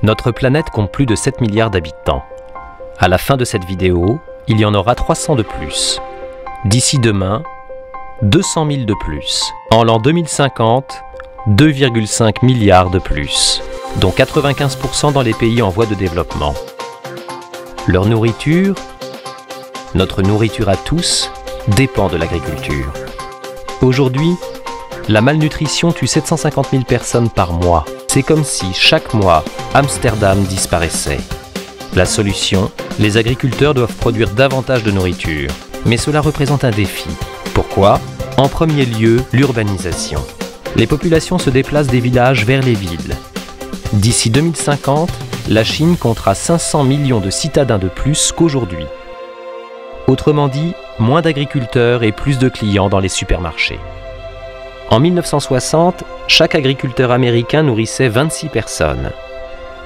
Notre planète compte plus de 7 milliards d'habitants. À la fin de cette vidéo, il y en aura 300 de plus. D'ici demain, 200 000 de plus. En l'an 2050, 2,5 milliards de plus, dont 95% dans les pays en voie de développement. Leur nourriture, notre nourriture à tous, dépend de l'agriculture. Aujourd'hui, la malnutrition tue 750 000 personnes par mois. C'est comme si, chaque mois, Amsterdam disparaissait. La solution, les agriculteurs doivent produire davantage de nourriture. Mais cela représente un défi. Pourquoi? En premier lieu, l'urbanisation. Les populations se déplacent des villages vers les villes. D'ici 2050, la Chine comptera 500 millions de citadins de plus qu'aujourd'hui. Autrement dit, moins d'agriculteurs et plus de clients dans les supermarchés. En 1960, chaque agriculteur américain nourrissait 26 personnes.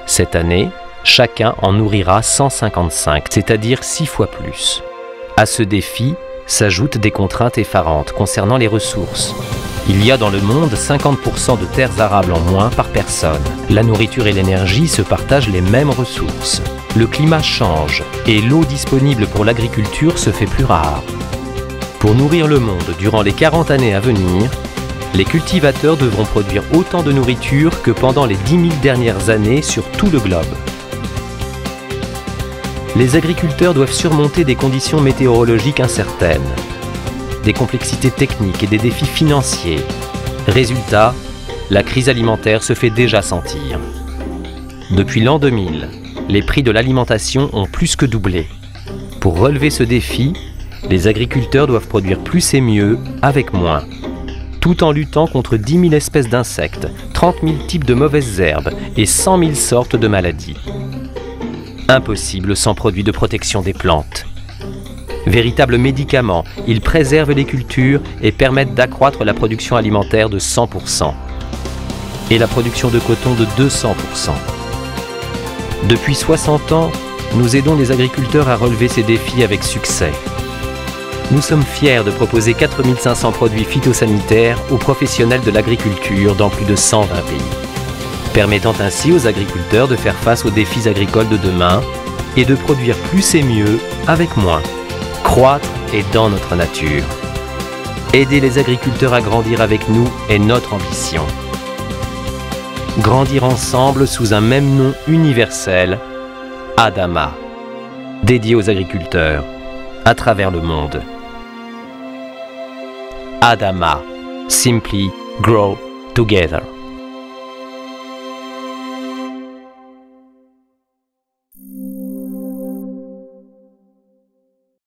Cette année, chacun en nourrira 155, c'est-à-dire 6 fois plus. À ce défi s'ajoutent des contraintes effarantes concernant les ressources. Il y a dans le monde 50% de terres arables en moins par personne. La nourriture et l'énergie se partagent les mêmes ressources. Le climat change et l'eau disponible pour l'agriculture se fait plus rare. Pour nourrir le monde durant les 40 années à venir, les cultivateurs devront produire autant de nourriture que pendant les 10 000 dernières années sur tout le globe. Les agriculteurs doivent surmonter des conditions météorologiques incertaines, des complexités techniques et des défis financiers. Résultat, la crise alimentaire se fait déjà sentir. Depuis l'an 2000, les prix de l'alimentation ont plus que doublé. Pour relever ce défi, les agriculteurs doivent produire plus et mieux avec moins, tout en luttant contre 10 000 espèces d'insectes, 30 000 types de mauvaises herbes et 100 000 sortes de maladies. Impossible sans produits de protection des plantes. Véritables médicaments, ils préservent les cultures et permettent d'accroître la production alimentaire de 100% et la production de coton de 200%. Depuis 60 ans, nous aidons les agriculteurs à relever ces défis avec succès. Nous sommes fiers de proposer 4 500 produits phytosanitaires aux professionnels de l'agriculture dans plus de 120 pays, permettant ainsi aux agriculteurs de faire face aux défis agricoles de demain et de produire plus et mieux avec moins. Croître est dans notre nature. Aider les agriculteurs à grandir avec nous est notre ambition. Grandir ensemble sous un même nom universel, Adama, dédié aux agriculteurs à travers le monde. Adama, simply grow together.